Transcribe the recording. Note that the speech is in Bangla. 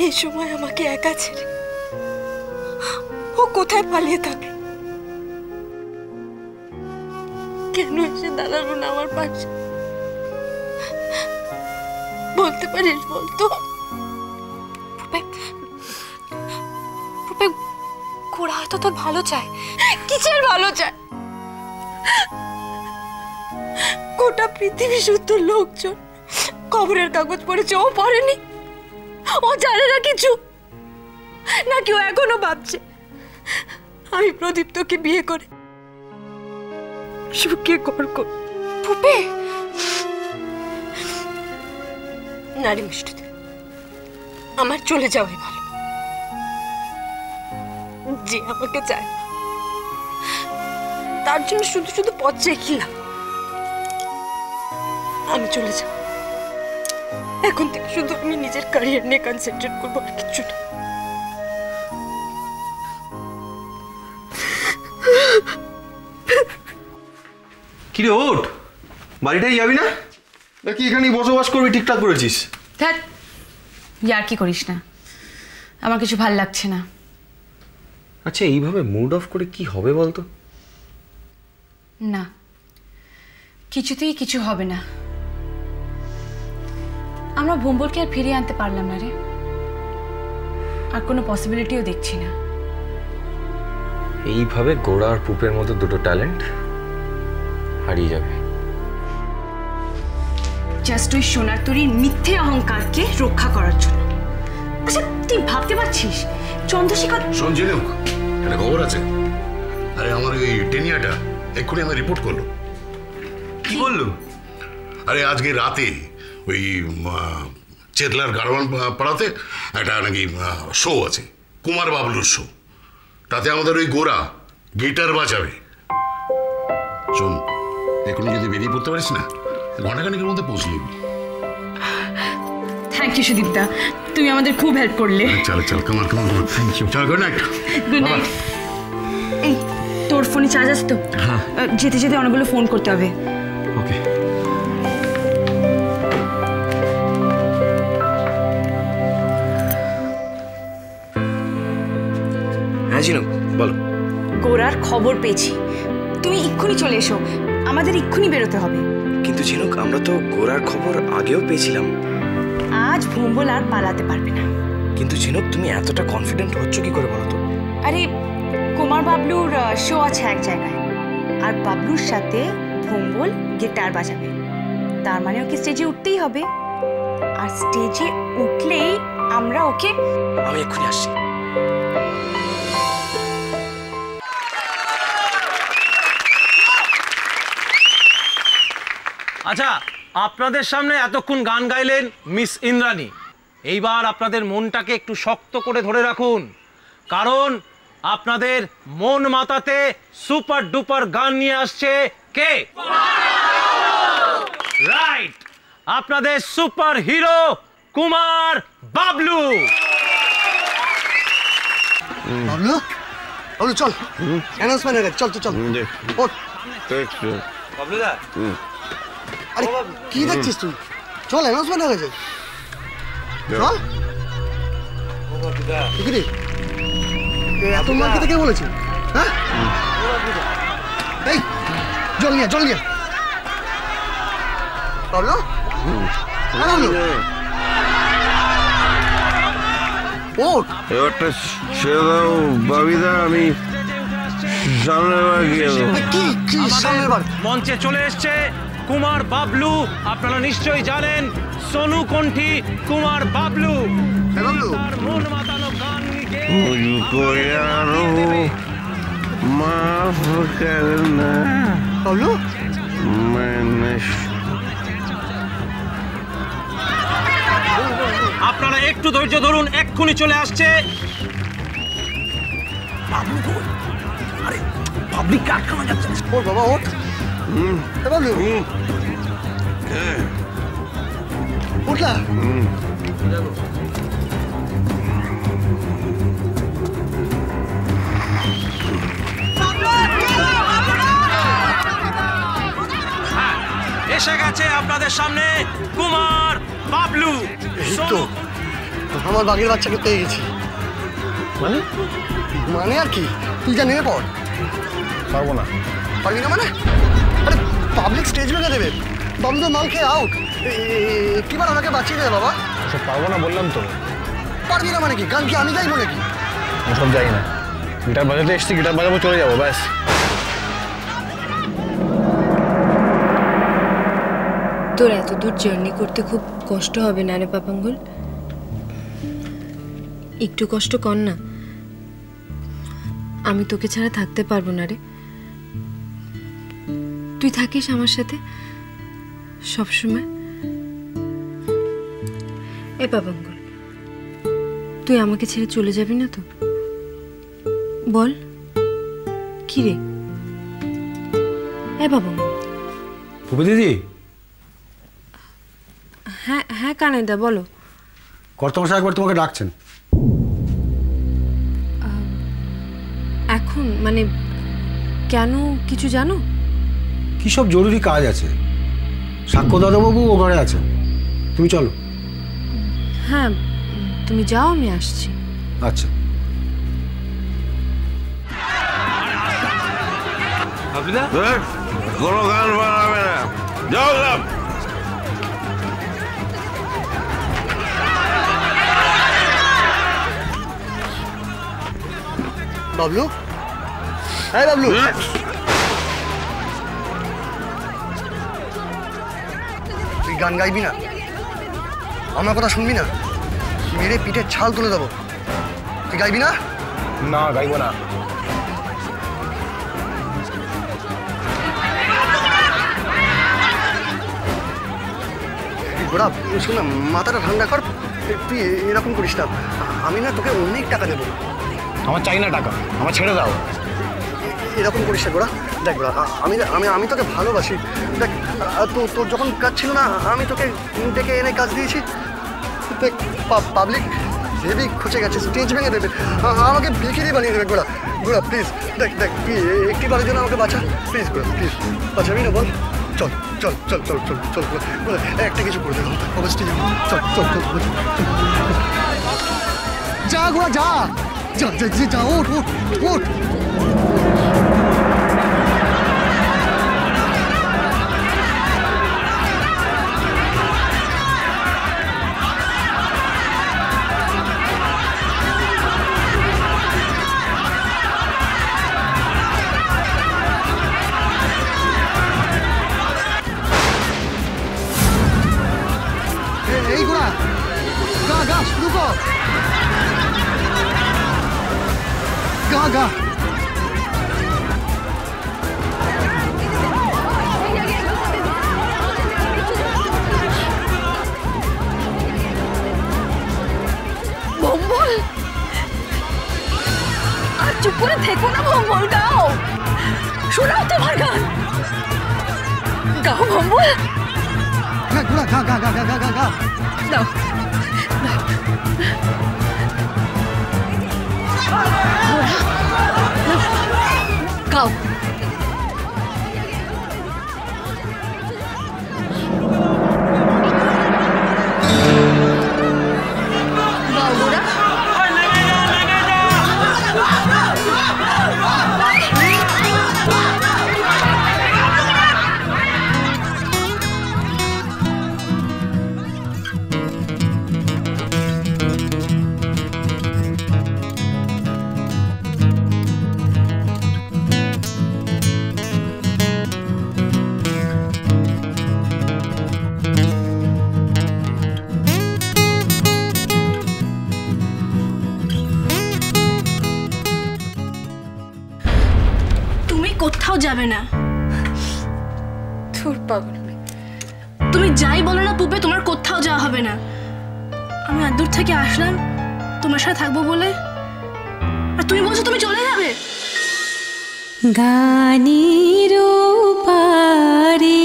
এই সময় আমাকে একা ছেড়ে ও কোথায় পালিয়ে থাকে? কেন এসে দাঁড়ালো না আমার পাশে? বলতে পারিস? বলতো গোরা হয়তো তোর ভালো চায়। কিসের ভালো চায়? গোটা পৃথিবী শুদ্ধ লোকজন খবরের কাগজ পড়েছে, ও পড়েনি? ও জানে না কিছু? নাকি ও এখনো ভাবছে আমি প্রদীপ্তকে বিয়ে করে সুখে ঘর করব? পুপে নারী মিষ্টি, আমার চলে যাওয়াই ভালো। যে আমাকে চায় তার জন্য শুধু শুধু পথ চেয়েছিলাম। আমি চলে যাব। এখন থেকে শুধু আমি নিজের ক্যারিয়ার নিয়ে কনসেন্ট্রেট করবো, আর কিছু না। কিরে ওঠ, বাড়িটাই যাবি না নাকি এখানেই বসবাস করবি? ঠিকঠাক করেছিস? ধ্যাৎ, ইয়ার কি করিস না, আমার কিছু ভাল লাগছে না। আচ্ছা, এইভাবে মুড অফ করে কি হবে বলতো? না, কিছুতেই কিছু হবে না। আমরা ভোম্বলকে আর ফিরিয়ে আনতে পারলাম না রে, আর কোনো পসিবিলিটিও দেখছি না। এইভাবে গোড়া আর পুপের মতো দুটো ট্যালেন্ট হারিয়ে যাবে। জাস্ট ওই সোনার তরীর মিথ্যে অহংকারকে রক্ষা করার জন্য। আচ্ছা, তুই ভাবতে পারছিস চন্দ্রশেখর? শোন ঝিনুক, একটা খবর আছে। আরে আমার ওই টেনিয়াটা এক্ষুনি আমার রিপোর্ট করলো। কি বললো? আরে আজকে রাতে ওই চেতলার গারওয়ান পাড়াতে একটা নাকি শো আছে, কুমার বাবলুর শো। তাতে আমাদের ওই গোরা গিটার বাজাবে। শোন, এক্ষুনি যদি বেরিয়ে পড়তে পারিস না, ঘন্টাখানেকের মধ্যে পৌঁছলি। থ্যাংক ইউ সুদীপদা, তুমি আমাদের খুব হেল্প করলে। চল চল, কামার কামার, থ্যাংক ইউ। চল, গুড নাইট। Good night. এই, তোর ফোনে চার্জ আছে তো? হ্যাঁ। যেতে যেতে অনেকগুলো ফোন করতে হবে। ওকে। হ্যাঁ ঝিনুক, বলো। গোরার খবর পেয়েছি, তুমি এক্ষুনি চলে এসো, আমাদের এক্ষুনি বেরোতে হবে। কিন্তু ঝিনুক, আমরা তো গোরার খবর আগেও পেয়েছিলাম। আজ ভোম্বল আর পালাতে পারবে না। কিন্তু ঝিনুক, তুমি এতটা কনফিডেন্ট হচ্ছ কি করে বলো তো? আরে, কুমার বাবলুর শো আছে এক জায়গায়, আর বাবলুর সাথে ভোম্বল গিটার বাজাবে। তার মানে ওকে স্টেজে উঠতেই হবে, আর স্টেজে উঠলেই আমরা ওকে। আমি এক্ষুনি আসছি। আচ্ছা, আপনাদের সামনে এতক্ষণ গান গাইলেন মিস ইন্দ্রাণী। এইবার আপনাদের মনটাকে একটু শক্ত করে ধরে রাখুন, কারণ আপনাদের মন মাতাতে সুপার ডুপার গান নিয়ে আসছে কে? রাইট, আপনাদের সুপার হিরো কুমার বাবলু। বাবলু, বাবলু চল, অ্যানাউন্সমেন্ট হয়ে গেছে, চল চল চল, ওঠ। বাবলুদা, আরে কি দেখছিস তুই? চল, অ্যানাউন্সমেন্ট হয়ে গেছে, চল। কি রে, এত মার খেতে কে বলেছে? হ্যাঁ, এই জল নিয়ে, জল নিয়ে। বাবলু, বাবলু ওঠ। এবারটা ছেড়ে দাও বাবিদা, আমি সামনের বার গিয়ে কি কি সামনের বার? মঞ্চে চলে এসছে কুমার বাবলু। আপনারা নিশ্চয়ই জানেন সোনু কণ্ঠী কুমার বাবলু। বাবলু, তার মন মাতানো গান গেয়ে मुझको यारो माफ करना, বাবলু मैंने আপনারা একটু ধৈর্য ধরুন, এক্ষুনি চলে আসছে। পাবলিক আটকানো যাচ্ছে না। ওঠ বাবা, ওঠ। বাবলু উঠলা? এসে গেছে আপনাদের সামনে কুমার বাবলু। এই তো আমার বাঘের বাচ্চাকে পেয়ে গেছি। মানে মানে আর কি, তুই যা নেমে পড়। পারবো না। পারবি না মানে? আরে পাবলিক স্টেজ ভেঙে দেবে, বাবু তো মাল খেয়ে আউট। একটিবার আমাকে বাঁচিয়ে দেবে বাবা। ওসব পারবো না বললাম তো। পারবি না মানে কি? গান কি আমি গাইবো নাকি? ওসব যাই না, গিটার বাজাতে এসছি, গিটার বাজাবো, চলে যাবো ব্যাস। তোর এত দূর জার্নি করতে খুব কষ্ট হবে না রে পাপাঙ্গুল? একটু কষ্ট কর না। আমি তোকে ছাড়া থাকতে পারবো না রে। তুই থাকিস আমার সাথে সবসময়। এ পাপাঙ্গুল, তুই আমাকে ছেড়ে চলে যাবি না তো? বল কি রে? এ পাপাঙ্গুল। ফুপি দিদি। হ্যাঁ হ্যাঁ কানাইদা বলো। কর্তামশাই একবার তোমাকে ডাকছেন। এখন মানে কেন, কিছু জানো? কি সব জরুরি কাজ আছে। সাক্ষ্য দাদাবাবু ও ঘরে আছেন, তুমি চলো। হ্যাঁ তুমি যাও, আমি আসছি। আচ্ছা। কোনো গান বানাবে না, যাও লাভ। বাবলু, হ্যাঁ বাবলু, তুই গান গাইবি না? আমার কথা শুনবি না? মেরে পিঠের ছাল তুলে দেবো। তুই গাইবি না? না, গাইবো না। গোড়া শোন না, মাথাটা ঠান্ডা কর। তুই এরকম করিস না, আমি না তোকে অনেক টাকা দেবো। আমার চাই না টাকা, আমার ছেড়ে দাও। এরকম করিস না গোড়া। দেখ গোড়া, আমি আমি আমি তোকে ভালোবাসি। দেখ তোর যখন কাজ ছিল না, আমি তোকে ডেকে এনে কাজ দিয়েছি। দেখ পাবলিক হেভি খুঁজে গেছে, স্টেজ ভেঙে দেবে, আমাকে ভিখিরি বানিয়ে দেবে। গোড়া গোড়া প্লিজ, দেখ দেখ তুই একটি বারের জন্য আমাকে বাঁচা প্লিজ। গোড়া প্লিজ, বাঁচাবি না বল? চল চল চল চল চল চল গোড়া, একটা কিছু করে দেবো ওভার স্টেজে। চল চল চল চল, যা গোড়া যা যা যা যা, ওঠ ওঠ ওঠ। এই গোড়া, গা গা শুরু কর, গা গা। ভম্বল, আর চুপ করে থেকো না ভম্বল, গাও, শোনাও তোমার গান, গাও ভম্বল। হ্যাঁ গোড়া, গা গা গা গা গা গা। দাও গাও। গাও গোরা। কোথাও যাবে না। ধুর পাগল, তুমি যাই বলো না পুপে, তোমার কোথাও যাওয়া হবে না। আমি আর দূর থেকে আসলাম তোমার সাথে থাকবো বলে, আর তুমি বলছো তুমি চলে যাবে। গানের পারে